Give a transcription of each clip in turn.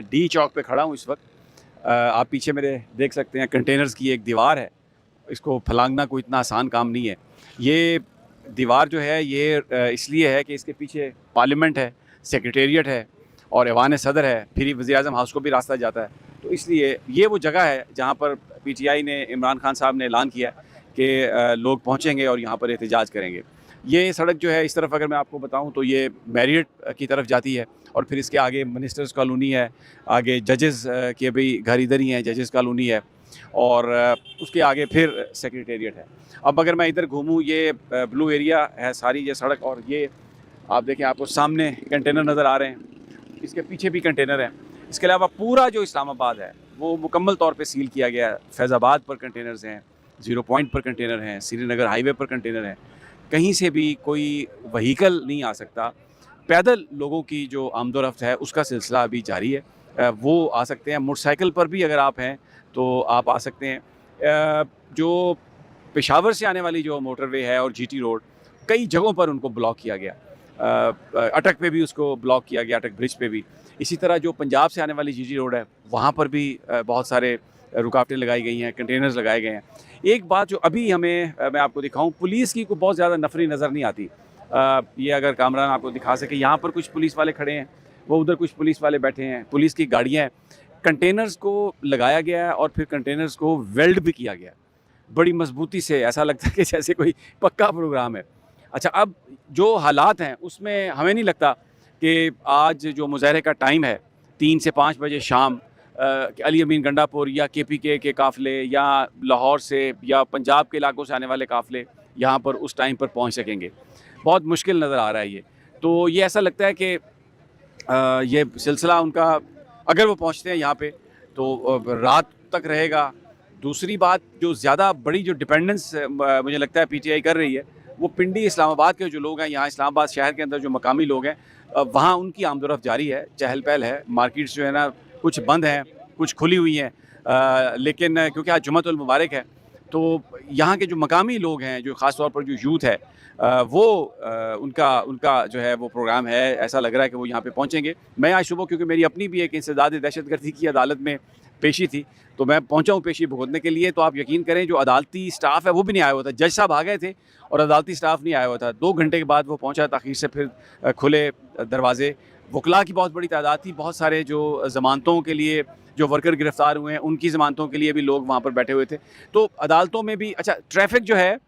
मैं डी चौक पे खड़ा हूँ इस वक्त। आप पीछे मेरे देख सकते हैं कंटेनर्स की एक दीवार है। इसको फलांगना कोई इतना आसान काम नहीं है। ये दीवार जो है ये इसलिए है कि इसके पीछे पार्लियामेंट है, सेक्रेटेरिएट है और ऐवान सदर है, फिर वज़ीर-ए-आज़म हाउस को भी रास्ता जाता है। तो इसलिए ये वो जगह है जहाँ पर पीटीआई ने, इमरान खान साहब ने ऐलान किया कि लोग पहुँचेंगे और यहाँ पर एहतजाज करेंगे। ये सड़क जो है इस तरफ अगर मैं आपको बताऊं तो ये मैरियट की तरफ जाती है और फिर इसके आगे मिनिस्टर्स कॉलोनी है, आगे जजेस के भी घर इधर ही हैं, जजेस कॉलोनी है और उसके आगे फिर सेक्रेटेरिएट है। अब अगर मैं इधर घूमूं, ये ब्लू एरिया है सारी ये सड़क, और ये आप देखें, आपको सामने कंटेनर नज़र आ रहे हैं, इसके पीछे भी कंटेनर हैं। इसके अलावा पूरा जो इस्लामाबाद है वो मुकम्मल तौर पर सील किया गया है। फैज़ाबाद पर कंटेनर्स हैं, 0 पॉइंट पर कंटेनर हैं, श्रीनगर हाईवे पर कंटेनर हैं। कहीं से भी कोई व्हीकल नहीं आ सकता। पैदल लोगों की जो आमदोरफ्त है उसका सिलसिला अभी जारी है। वो आ सकते हैं। मोटरसाइकिल पर भी अगर आप हैं तो आप आ सकते हैं। जो पेशावर से आने वाली जो मोटरवे है और जीटी रोड, कई जगहों पर उनको ब्लॉक किया गया। अटक पे भी उसको ब्लॉक किया गया, अटक ब्रिज पे भी। इसी तरह जो पंजाब से आने वाली जीटी रोड है वहाँ पर भी बहुत सारे रुकावटें लगाई गई हैं, कंटेनर्स लगाए गए हैं। एक बात जो अभी हमें मैं आपको दिखाऊं, पुलिस की को बहुत ज़्यादा नफरी नज़र नहीं आती। ये अगर कामरान आपको दिखा सके, यहाँ पर कुछ पुलिस वाले खड़े हैं, वो उधर कुछ पुलिस वाले बैठे हैं, पुलिस की गाड़ियाँ हैं। कंटेनर्स को लगाया गया है और फिर कंटेनर्स को वेल्ड भी किया गया बड़ी मजबूती से। ऐसा लगता है कि जैसे कोई पक्का प्रोग्राम है। अच्छा, अब जो हालात हैं उसमें हमें नहीं लगता कि आज जो मुजाहरे का टाइम है 3 से 5 बजे शाम, अली अमीन गंडापुर या केपीके के काफ़िले या लाहौर से या पंजाब के इलाकों से आने वाले काफ़िले यहाँ पर उस टाइम पर पहुँच सकेंगे। बहुत मुश्किल नज़र आ रहा है ये। तो ये ऐसा लगता है कि ये सिलसिला उनका, अगर वो पहुँचते हैं यहाँ पे तो रात तक रहेगा। दूसरी बात, जो ज़्यादा बड़ी जो डिपेंडेंस मुझे लगता है पीटीआई कर रही है, वो पिंडी इस्लामाबाद के जो लोग हैं, यहाँ इस्लामाबाद शहर के अंदर जो मकामी लोग हैं, वहाँ उनकी आमदोरफ्त जारी है, चहल पहल है। मार्केट्स जो है ना, कुछ बंद हैं, कुछ खुली हुई हैं, लेकिन क्योंकि आज जुम्मतुल मुबारक है तो यहाँ के जो मकामी लोग हैं, जो ख़ास तौर पर जो यूथ है, वो उनका जो है वो प्रोग्राम है। ऐसा लग रहा है कि वो यहाँ पे पहुँचेंगे। मैं आज सुबह, क्योंकि मेरी अपनी भी एक इंसदाद दहशतगर्दी की अदालत में पेशी थी, तो मैं पहुँचा हूँ पेशी भुगतने के लिए। तो आप यकीन करें, जो अदालती स्टाफ़ है वो भी नहीं आया हुआ था। जज साहब आ गए थे और अदालती स्टाफ़ नहीं आया हुआ था। 2 घंटे के बाद वो पहुँचा, ताख़ीर से फिर खुले दरवाज़े। वकला की बहुत बड़ी तादाद थी, बहुत सारे जो ज़मानतों के लिए जो वर्कर गिरफ़्तार हुए हैं उनकी ज़मानतों के लिए भी लोग वहाँ पर बैठे हुए थे। तो अदालतों में भी अच्छा ट्रैफ़िक जो है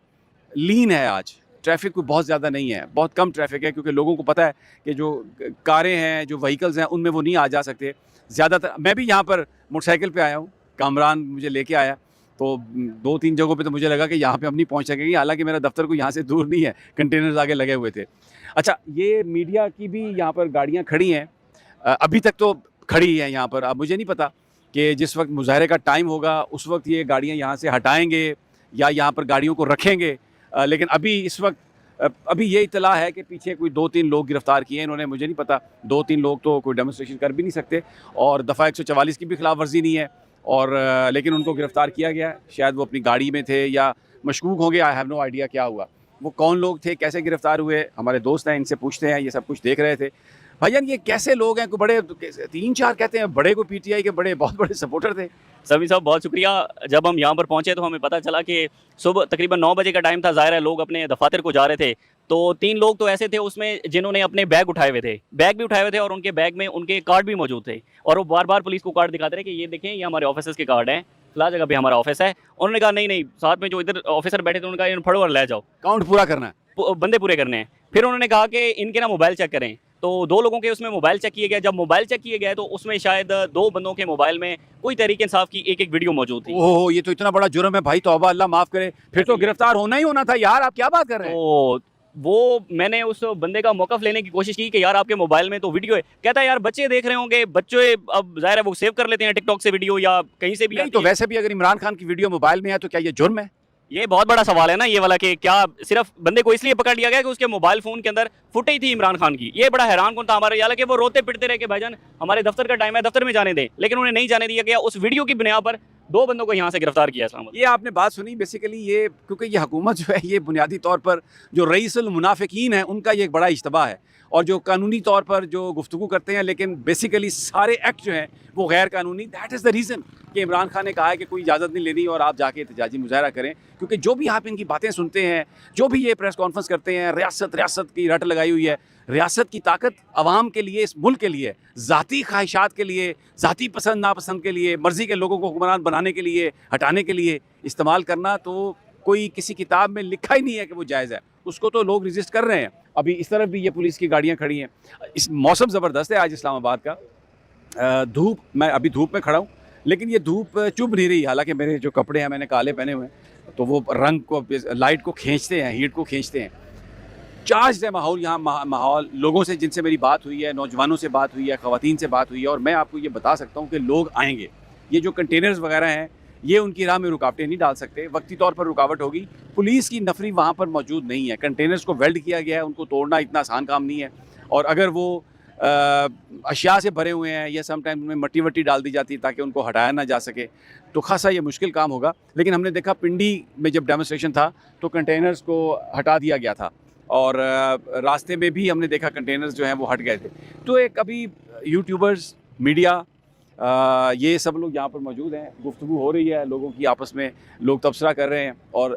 लीन है आज। ट्रैफ़िक कोई बहुत ज़्यादा नहीं है, बहुत कम ट्रैफ़िक है, क्योंकि लोगों को पता है कि जो कारें हैं, जो व्हीकल्स हैं, उनमें वो नहीं आ जा सकते। ज़्यादातर मैं भी यहाँ पर मोटरसाइकिल पे आया हूँ, कामरान मुझे लेके आया, तो 2-3 जगहों पे तो मुझे लगा कि यहाँ पे हम नहीं पहुँच सकेंगे। हालाँकि मेरा दफ्तर कोई यहाँ से दूर नहीं है, कंटेनर्स आगे लगे हुए थे। अच्छा, ये मीडिया की भी यहाँ पर गाड़ियाँ खड़ी हैं, अभी तक तो खड़ी हैं यहाँ पर। अब मुझे नहीं पता कि जिस वक्त मुजाहरे का टाइम होगा उस वक्त ये गाड़ियाँ यहाँ से हटाएँगे या यहाँ पर गाड़ियों को रखेंगे। लेकिन अभी इस वक्त अभी ये इत्तला है कि पीछे कोई 2-3 लोग गिरफ़्तार किए हैं इन्होंने। मुझे नहीं पता, 2-3 लोग तो कोई डेमोन्स्ट्रेशन कर भी नहीं सकते और दफ़ा 144 की भी खिलाफ वर्जी नहीं है, और लेकिन उनको गिरफ़्तार किया गया है। शायद वो अपनी गाड़ी में थे या मशकूक होंगे, आई हैव नो आइडिया क्या हुआ। वो कौन लोग थे, कैसे गिरफ़्तार हुए, हमारे दोस्त हैं, इनसे पूछते हैं। ये सब कुछ देख रहे थे। भाईजान, ये कैसे लोग हैं, कोई बड़े 3-4 कहते हैं बड़े, को पीटीआई के बड़े बहुत बड़े सपोर्टर थे। सभी साहब बहुत शुक्रिया। जब हम यहाँ पर पहुँचे तो हमें पता चला कि सुबह तकरीबन 9 बजे का टाइम था। ज़ाहिर है लोग अपने दफातर को जा रहे थे, तो 3 लोग तो ऐसे थे उसमें जिन्होंने अपने बैग उठाए हुए थे, बैग भी उठाए हुए थे और उनके बैग में उनके कार्ड भी मौजूद थे, और वो बार बार पुलिस को कार्ड दिखाते रहे कि ये देखें, ये हमारे ऑफिसर्स के कार्ड हैं, फिलहाल जगह पे हमारा ऑफिस है। उन्होंने कहा नहीं नहीं, साथ में जो इधर ऑफिसर बैठे थे उन्होंने कहा फड़ो और ले जाओ, काउंट पूरा करना है, बंदे पूरे करने हैं। फिर उन्होंने कहा कि इनके ना मोबाइल चेक करें, तो 2 लोगों के उसमें मोबाइल चेक किए गए। जब मोबाइल चेक किए गए तो उसमें शायद 2 बंदों के मोबाइल में कोई तहरीक इंसाफ की एक वीडियो मौजूद थी। ओहो, ये तो इतना बड़ा जुर्म है भाई, तौबा, अल्लाह माफ़ करे। फिर तो गिरफ्तार होना ही होना था यार, आप क्या बात कर रहे हैं। तो वो मैंने उस बंदे का मौक़िफ़ लेने की कोशिश की कि यार आपके मोबाइल में तो वीडियो है। कहता है यार बच्चे देख रहे होंगे, बच्चे अब ज़ाहिर है वो सेव कर लेते हैं टिकटॉक से वीडियो या कहीं से भी। नहीं तो वैसे भी अगर इमरान खान की वीडियो मोबाइल में है तो क्या ये जुर्म है? ये बहुत बड़ा सवाल है ना ये वाला, कि क्या सिर्फ बंदे को इसलिए पकड़ लिया गया कि उसके मोबाइल फ़ोन के अंदर फुटेज थी इमरान खान की। ये बड़ा हैरान कौन था हमारे, हालांकि वो रोते पिटते रहे कि भाईजान हमारे दफ्तर का टाइम है, दफ्तर में जाने दें, लेकिन उन्हें नहीं जाने दिया गया। उस वीडियो की बुनियाद पर 2 बंदों को यहाँ से गिरफ्तार किया इस्लामाबाद। ये आपने बात सुनी बेसिकली, ये क्योंकि ये हुकूमत जो है ये बुनियादी तौर पर जो रईसुल मुनाफिकीन है उनका ये एक बड़ा इज्तबा है, और जो कानूनी तौर पर जो गुफ्तगू करते हैं लेकिन बेसिकली सारे एक्ट जो हैं वो गैर कानूनी। दैट इज़ द रीज़न कि इमरान खान ने कहा है कि कोई इजाज़त नहीं लेनी और आप जाके एहतजाजी मुजाहरा करें, क्योंकि जो भी आप इनकी बातें सुनते हैं, जो भी ये प्रेस कॉन्फ्रेंस करते हैं, रियासत की रट लगाई हुई है। रियासत की ताकत आवाम के लिए, इस मुल्क के लिए, ज़ाती ख्वाहिशात के लिए, ज़ाती पसंद नापसंद के लिए, मर्ज़ी के लोगों को हुक्मरान बनाने के लिए, हटाने के लिए इस्तेमाल करना तो कोई किसी किताब में लिखा ही नहीं है कि वो जायज़ है। उसको तो लोग रजिस्ट कर रहे हैं। अभी इस तरफ भी ये पुलिस की गाड़ियाँ खड़ी हैं। इस मौसम ज़बरदस्त है आज इस्लामाबाद का। धूप, मैं अभी धूप में खड़ा हूँ, लेकिन ये धूप चुभ नहीं रही। हालांकि मेरे जो कपड़े हैं मैंने काले पहने हुए हैं, तो वो रंग को, लाइट को खींचते हैं, हीट को खींचते हैं। चार्ज है माहौल यहाँ, माहौल लोगों से जिनसे मेरी बात हुई है, नौजवानों से बात हुई है, ख़वातीन से बात हुई है, और मैं आपको ये बता सकता हूँ कि लोग आएंगे। ये जो कंटेनर्स वगैरह हैं ये उनकी राह में रुकावटें नहीं डाल सकते, वक्ती तौर पर रुकावट होगी। पुलिस की नफरी वहाँ पर मौजूद नहीं है। कंटेनर्स को वेल्ड किया गया है, उनको तोड़ना इतना आसान काम नहीं है। और अगर वो अशिया से भरे हुए हैं या समटाइम उनमें मट्टी वट्टी डाल दी जाती है ताकि उनको हटाया ना जा सके, तो खासा ये मुश्किल काम होगा। लेकिन हमने देखा पिंडी में जब डेमोस्ट्रेशन था तो कंटेनर्स को हटा दिया गया था, और रास्ते में भी हमने देखा कंटेनर्स जो हैं वो हट गए थे। तो एक अभी यूट्यूबर्स, मीडिया, ये सब लोग यहाँ पर मौजूद हैं, गुफ्तगू हो रही है, लोगों की आपस में लोग तबसरा कर रहे हैं, और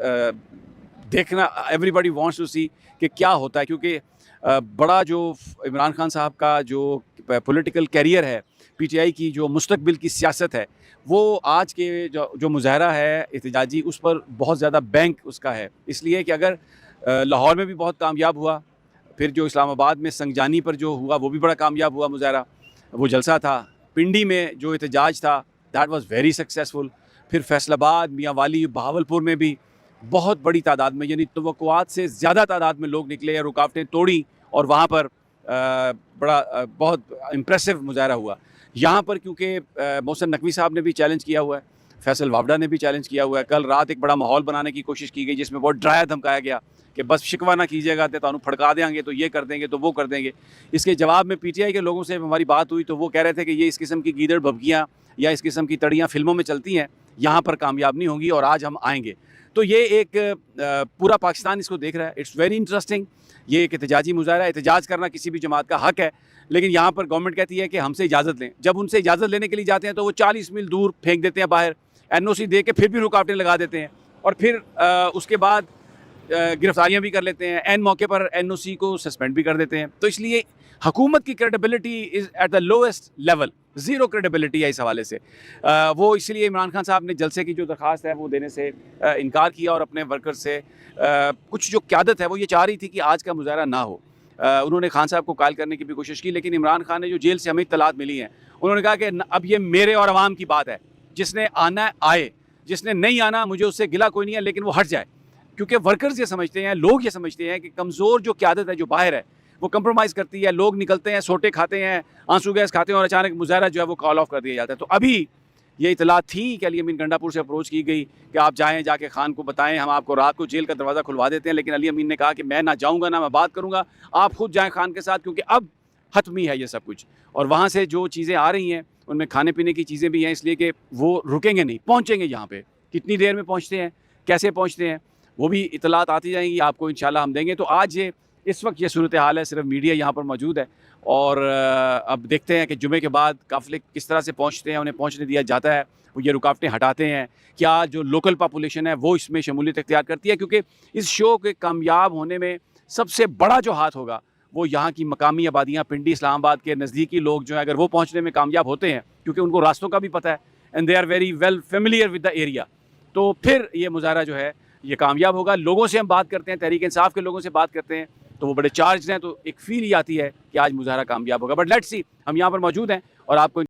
देखना, एवरीबॉडी वांट्स टू सी कि क्या होता है, क्योंकि बड़ा जो इमरान खान साहब का जो पॉलिटिकल कैरियर है, पीटीआई की जो मुस्तकबिल की सियासत है, वो आज के जो मुजाहरा है एहतजाजी, उस पर बहुत ज़्यादा बैंक उसका है। इसलिए कि अगर लाहौर में भी बहुत कामयाब हुआ, फिर जो इस्लामाबाद में संगजानी पर जो हुआ वो भी बड़ा कामयाब हुआ मुजाहरा, वो जलसा था। पिंडी में जो एहतजाज था दैट वाज वेरी सक्सेसफुल। फिर फैसलाबाद, मियांवाली, बहावलपुर में भी बहुत बड़ी तादाद में, यानी तवक्कुआत से ज़्यादा तादाद में लोग निकले, रुकावटें तोड़ी, और वहाँ पर बहुत इम्प्रेसिव मुजाहरा हुआ। यहाँ पर क्योंकि मोहसिन नकवी साहब ने भी चैलेंज किया हुआ है, फैसल वावडा ने भी चैलेंज किया हुआ है। कल रात एक बड़ा माहौल बनाने की कोशिश की गई जिसमें बहुत डराया धमकाया गया कि बस शिकवा ना कीजिएगा तो तानू फड़का देंगे, तो ये कर देंगे, तो वो कर देंगे। इसके जवाब में पीटीआई के लोगों से हमारी बात हुई तो वो कह रहे थे कि ये इस किस्म की गीदड़ भभकियाँ या इस किस्म की तड़ियाँ फिल्मों में चलती हैं, यहाँ पर कामयाब नहीं होंगी, और आज हम आएँगे। तो ये एक पूरा पाकिस्तान इसको देख रहा है। It's very interesting. ये एक एहतजाजी मुजाहरा है, एहतजाज करना किसी भी जमात का हक है, लेकिन यहाँ पर गवर्नमेंट कहती है कि हमसे इजाज़त लें। जब उनसे इजाज़त लेने के लिए जाते हैं तो वो 40 मील दूर फेंक देते हैं बाहर, एनओसी दे के फिर भी रुकावटें लगा देते हैं, और फिर उसके बाद गिरफ्तारियाँ भी कर लेते हैं, एन मौके पर एनओसी को सस्पेंड भी कर देते हैं। तो इसलिए हुकूमत की credibility is at the lowest level, zero credibility है इस हवाले से। वो इसलिए इमरान खान साहब ने जलसे की जो दरख्वास्त है वो देने से इनकार किया, और अपने वर्कर्स से कुछ जो क़यादत है वो ये चाह रही थी कि आज का मुजाहरा ना हो। उन्होंने खान साहब को कायल करने की भी कोशिश की, लेकिन इमरान खान ने, जो जेल से हमें इत्तलात मिली हैं, उन्होंने कहा कि अब ये मेरे और अवाम की बात है, जिसने आना आए, जिसने नहीं आना मुझे उससे गिला कोई नहीं है, लेकिन वो हट जाए। क्योंकि वर्कर्स ये समझते हैं, लोग ये समझते हैं कि कमज़ोर जो क़यादत है जो बाहर है वो कंप्रोमाइज़ करती है। लोग निकलते हैं, सोटे खाते हैं, आंसू गैस खाते हैं, और अचानक मुजाहरा जो है वो कॉल ऑफ कर दिया जाता है। तो अभी ये इतला थी कि अली अमीन गंडापुर से अप्रोच की गई कि आप जाएँ, जाके खान को बताएं, हम आपको रात को जेल का दरवाज़ा खुलवा देते हैं। लेकिन अली अमीन ने कहा कि मैं ना जाऊँगा, ना मैं बात करूँगा, आप खुद जाएँ खान के साथ, क्योंकि अब हतमी है ये सब कुछ। और वहाँ से जो चीज़ें आ रही हैं उनमें खाने पीने की चीज़ें भी हैं, इसलिए कि वो रुकेंगे नहीं, पहुँचेंगे यहाँ पे। कितनी देर में पहुँचते हैं, कैसे पहुँचते हैं, वो भी इतलात आती जाएंगी, आपको इंशाल्लाह हम देंगे। तो आज ये इस वक्त ये सूरत हाल है, सिर्फ मीडिया यहाँ पर मौजूद है, और अब देखते हैं कि जुमे के बाद काफ़िले किस तरह से पहुँचते हैं, उन्हें पहुँचने दिया जाता है, वो ये रुकावटें हटाते हैं, क्या जो लोकल पॉपुलेशन है वो इसमें शमूलियत इख्तियार करती है। क्योंकि इस शो के कामयाब होने में सबसे बड़ा जो हाथ होगा वो यहाँ की मकामी आबादियाँ, पिंडी, इस्लामाबाद के नज़दीकी लोग जो हैं, अगर वो पहुँचने में कामयाब होते हैं, क्योंकि उनको रास्तों का भी पता है, and they are very well familiar with the area, तो फिर ये मुजाहरा जो है ये कामयाब होगा। लोगों से हम बात करते हैं, तहरीक इंसाफ के लोगों से बात करते हैं, तो वो बड़े चार्ज हैं, तो एक फील ही आती है कि आज मुजाहरा कामयाब होगा। बट लेट्स सी, हम यहाँ पर मौजूद हैं और आपको